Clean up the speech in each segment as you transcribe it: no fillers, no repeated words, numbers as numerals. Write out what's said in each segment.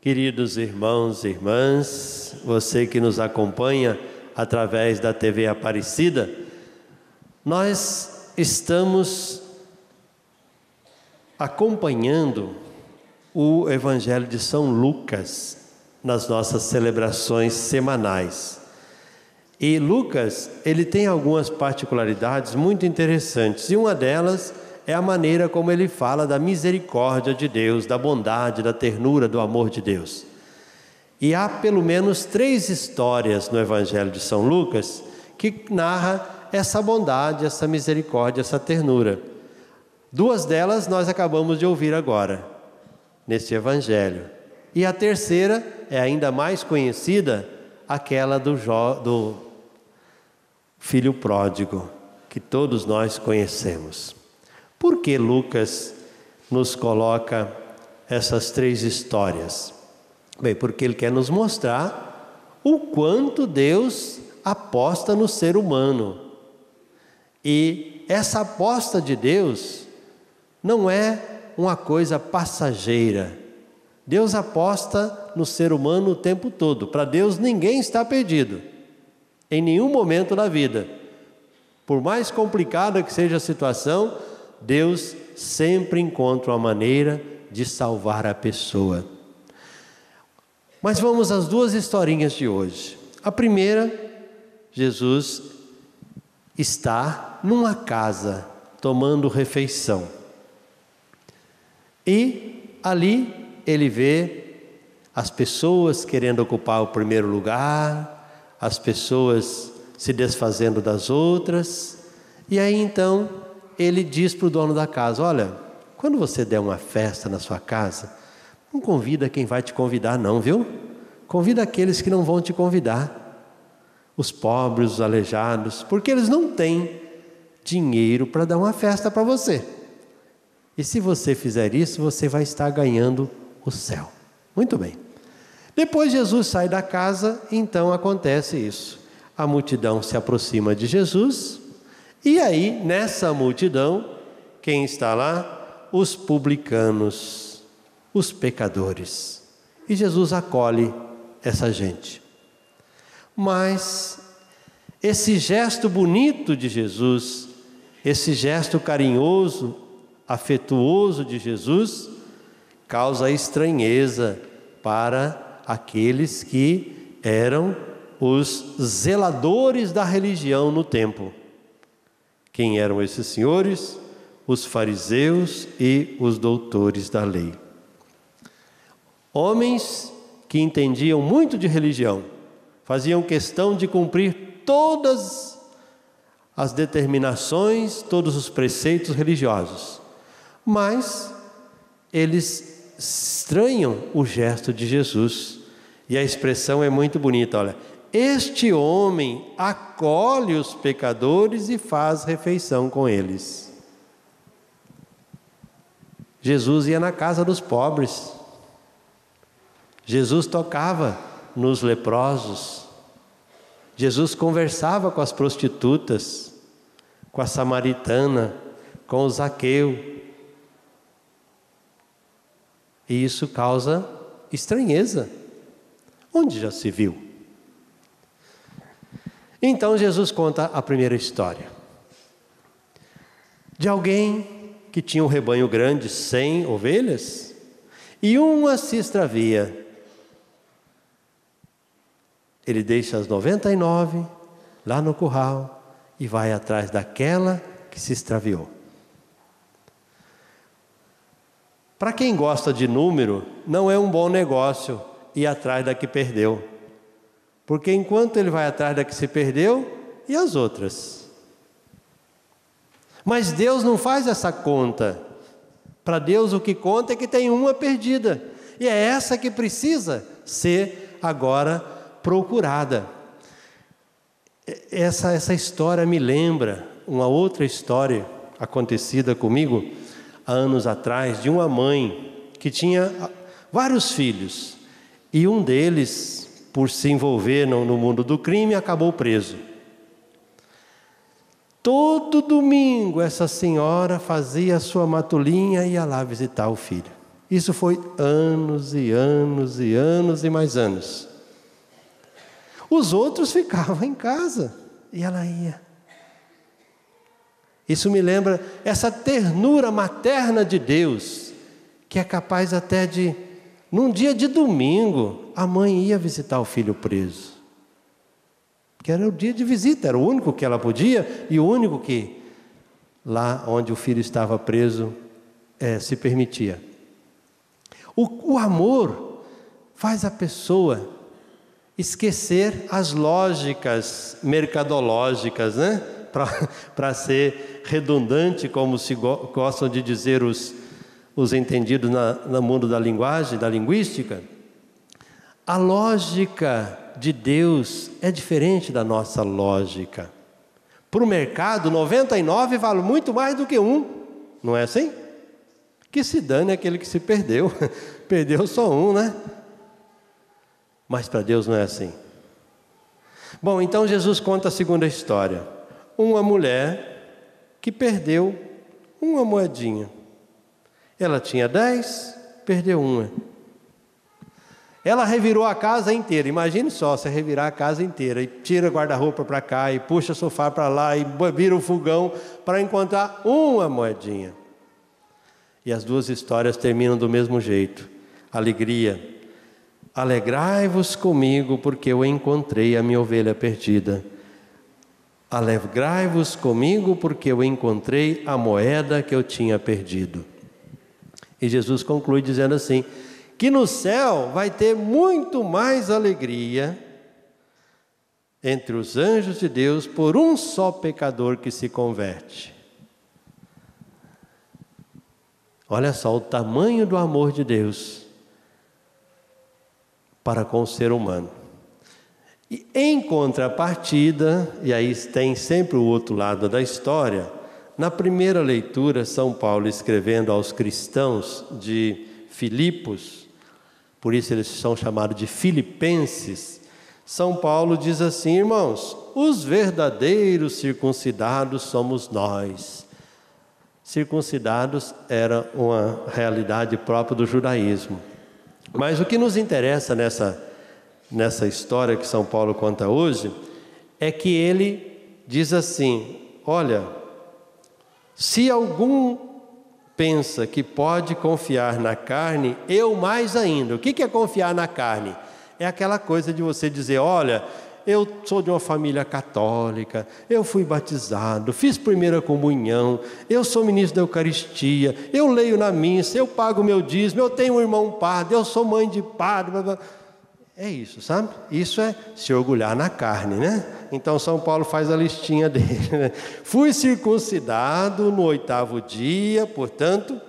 Queridos irmãos e irmãs, você que nos acompanha através da TV Aparecida, nós estamos acompanhando o Evangelho de São Lucas nas nossas celebrações semanais. E Lucas, ele tem algumas particularidades muito interessantes, e uma delas é a maneira como ele fala da misericórdia de Deus, da bondade, da ternura, do amor de Deus. E há pelo menos 3 histórias no Evangelho de São Lucas que narra essa bondade, essa misericórdia, essa ternura. 2 delas nós acabamos de ouvir agora, nesse Evangelho. E a terceira é ainda mais conhecida, aquela do filho pródigo, que todos nós conhecemos. Por que Lucas nos coloca essas 3 histórias? Bem, porque ele quer nos mostrar o quanto Deus aposta no ser humano. E essa aposta de Deus não é uma coisa passageira. Deus aposta no ser humano o tempo todo. Para Deus ninguém está perdido, em nenhum momento da vida. Por mais complicada que seja a situação, Deus sempre encontra uma maneira de salvar a pessoa. Mas vamos às 2 historinhas de hoje. A primeira, Jesus está numa casa tomando refeição. E ali ele vê as pessoas querendo ocupar o primeiro lugar, as pessoas se desfazendo das outras. E aí então ele diz para o dono da casa: olha, quando você der uma festa na sua casa, não convida quem vai te convidar não, viu? Convida aqueles que não vão te convidar, os pobres, os aleijados, porque eles não têm dinheiro para dar uma festa para você. E se você fizer isso, você vai estar ganhando o céu. Muito bem. Depois Jesus sai da casa, então acontece isso. A multidão se aproxima de Jesus. E aí, nessa multidão, quem está lá? Os publicanos, os pecadores. E Jesus acolhe essa gente. Mas esse gesto bonito de Jesus, esse gesto carinhoso, afetuoso de Jesus, causa estranheza para aqueles que eram os zeladores da religião no tempo. Quem eram esses senhores? Os fariseus e os doutores da lei. Homens que entendiam muito de religião, faziam questão de cumprir todas as determinações, todos os preceitos religiosos. Mas eles estranham o gesto de Jesus. E a expressão é muito bonita, olha. Este homem acolhe os pecadores e faz refeição com eles. Jesus ia na casa dos pobres. Jesus tocava nos leprosos. Jesus conversava com as prostitutas, com a samaritana, com o Zaqueu. E isso causa estranheza. Onde já se viu? Então Jesus conta a primeira história de alguém que tinha um rebanho grande, 100 ovelhas, e uma se extravia. Ele deixa as 99 lá no curral e vai atrás daquela que se extraviou. Para quem gosta de número, não é um bom negócio ir atrás da que perdeu. Porque enquanto ele vai atrás da que se perdeu, e as outras? Mas Deus não faz essa conta. Para Deus o que conta é que tem uma perdida. E é essa que precisa ser agora procurada. Essa história me lembra uma outra história acontecida comigo há anos atrás, de uma mãe que tinha vários filhos. E um deles, por se envolver no mundo do crime, acabou preso. Todo domingo essa senhora fazia a sua matulinha e ia lá visitar o filho. Isso foi anos e anos e anos e mais anos. Os outros ficavam em casa e ela ia. Isso me lembra essa ternura materna de Deus, que é capaz até de, num dia de domingo, a mãe ia visitar o filho preso. Que era o dia de visita, era o único que ela podia e o único que, lá onde o filho estava preso, se permitia. O amor faz a pessoa esquecer as lógicas mercadológicas, né? Para ser redundante, como se gostam de dizer os entendidos no mundo da linguagem, da linguística. A lógica de Deus é diferente da nossa lógica. Para o mercado, 99 vale muito mais do que um, não é assim? Que se dane aquele que se perdeu, perdeu só um, né? Mas para Deus não é assim. Bom, então Jesus conta a segunda história. Uma mulher que perdeu uma moedinha. Ela tinha 10, perdeu uma. Ela revirou a casa inteira. Imagine só, você revirar a casa inteira e tira guarda-roupa para cá e puxa o sofá para lá e vira o fogão para encontrar uma moedinha. E as duas histórias terminam do mesmo jeito. Alegria. Alegrai-vos comigo, porque eu encontrei a minha ovelha perdida. Alegrai-vos comigo, porque eu encontrei a moeda que eu tinha perdido. E Jesus conclui dizendo assim, que no céu vai ter muito mais alegria entre os anjos de Deus por um só pecador que se converte. Olha só o tamanho do amor de Deus para com o ser humano. E em contrapartida, e aí tem sempre o outro lado da história, na primeira leitura, São Paulo escrevendo aos cristãos de Filipos, por isso eles são chamados de filipenses, São Paulo diz assim, irmãos, os verdadeiros circuncidados somos nós. Circuncidados era uma realidade própria do judaísmo. Mas o que nos interessa nessa história que São Paulo conta hoje, é que ele diz assim, olha, se algum pensa que pode confiar na carne, eu mais ainda. O que é confiar na carne? É aquela coisa de você dizer, olha, eu sou de uma família católica, eu fui batizado, fiz primeira comunhão, eu sou ministro da Eucaristia, eu leio na missa, eu pago meu dízimo, eu tenho um irmão padre, eu sou mãe de padre, blá, blá. É isso, sabe? Isso é se orgulhar na carne, né? Então São Paulo faz a listinha dele, né? Fui circuncidado no 8º dia, portanto,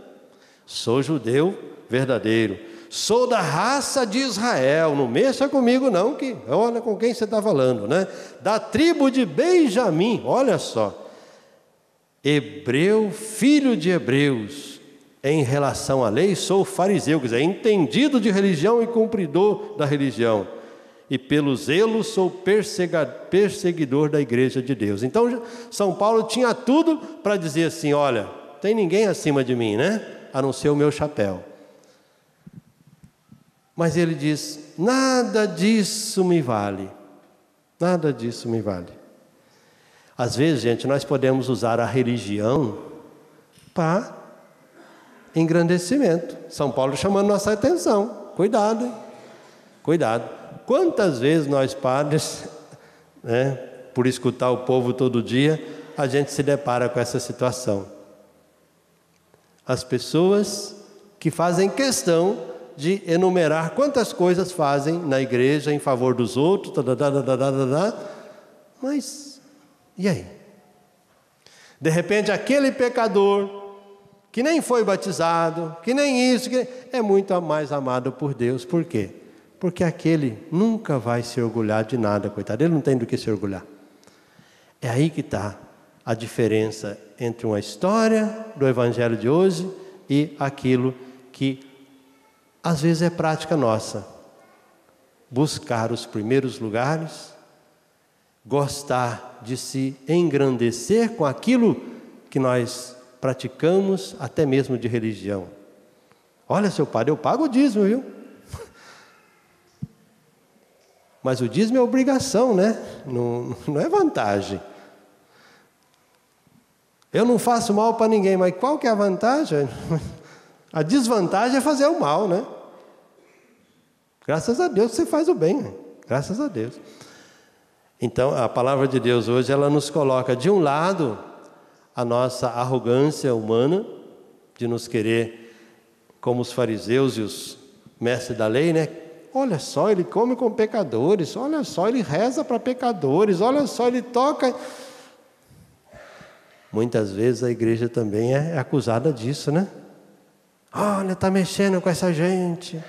sou judeu verdadeiro. Sou da raça de Israel, não mexa comigo não, que olha com quem você está falando, né? Da tribo de Benjamim, olha só. Hebreu, filho de hebreus. Em relação à lei, sou fariseu, quer dizer, entendido de religião e cumpridor da religião. E pelo zelo sou perseguidor da igreja de Deus. Então, São Paulo tinha tudo para dizer assim, olha, tem ninguém acima de mim, né? A não ser o meu chapéu. Mas ele diz, nada disso me vale. Nada disso me vale. Às vezes, gente, nós podemos usar a religião para engrandecimento. São Paulo chamando nossa atenção. Cuidado, hein? Cuidado. Quantas vezes nós padres, né, por escutar o povo todo dia, a gente se depara com essa situação. As pessoas que fazem questão de enumerar quantas coisas fazem na igreja em favor dos outros, mas e aí? De repente aquele pecador que nem foi batizado, que nem isso, que é muito mais amado por Deus. Por quê? Porque aquele nunca vai se orgulhar de nada, coitado. Ele não tem do que se orgulhar. É aí que está a diferença entre uma história do Evangelho de hoje e aquilo que às vezes é prática nossa. Buscar os primeiros lugares, gostar de se engrandecer com aquilo que nós praticamos, até mesmo de religião. Olha, seu padre, eu pago o dízimo, viu? Mas o dízimo é obrigação, né? Não é vantagem. Eu não faço mal para ninguém, mas qual que é a vantagem? A desvantagem é fazer o mal, né? Graças a Deus você faz o bem, né? Graças a Deus. Então, a palavra de Deus hoje, ela nos coloca, de um lado, a nossa arrogância humana, de nos querer, como os fariseus e os mestres da lei, né? Olha só, ele come com pecadores, olha só, ele reza para pecadores, olha só, ele toca. Muitas vezes a igreja também é acusada disso, né? Olha, está mexendo com essa gente.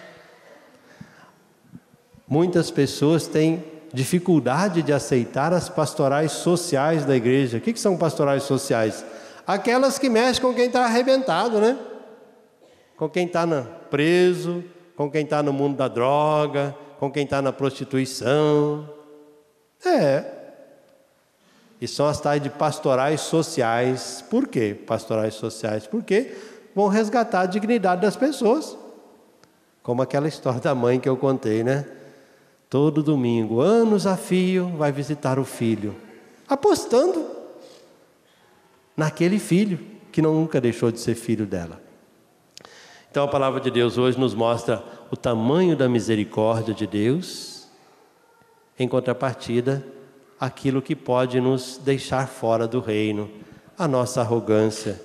Muitas pessoas têm dificuldade de aceitar as pastorais sociais da igreja. O que são pastorais sociais? Aquelas que mexem com quem está arrebentado, né? Com quem está preso, com quem está no mundo da droga, com quem está na prostituição. E são as tais de pastorais sociais. Por quê pastorais sociais? Porque vão resgatar a dignidade das pessoas. Como aquela história da mãe que eu contei, né? Todo domingo, anos a fio, vai visitar o filho, apostando naquele filho que nunca deixou de ser filho dela. Então a palavra de Deus hoje nos mostra o tamanho da misericórdia de Deus, em contrapartida, aquilo que pode nos deixar fora do reino, a nossa arrogância,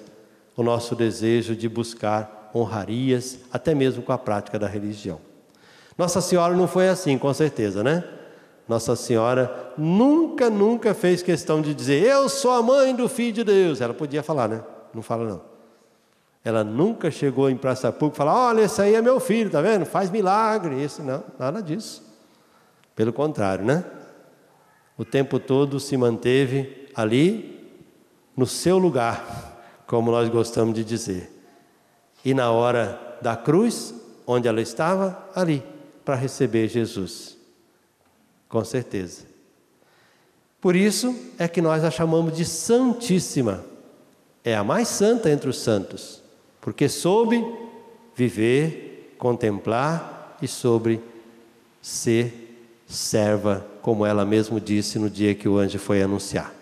o nosso desejo de buscar honrarias, até mesmo com a prática da religião. Nossa Senhora não foi assim, com certeza, né? Nossa Senhora nunca fez questão de dizer, eu sou a mãe do Filho de Deus. Ela podia falar, né? Não fala não. Ela nunca chegou em praça pública e falou, olha, esse aí é meu filho, tá vendo? Faz milagre, esse não, nada disso. Pelo contrário, né? O tempo todo se manteve ali no seu lugar, como nós gostamos de dizer. E na hora da cruz, onde ela estava? Ali, para receber Jesus. Com certeza. Por isso é que nós a chamamos de Santíssima. É a mais santa entre os santos, porque soube viver, contemplar e soube ser serva, como ela mesmo disse no dia que o anjo foi anunciar.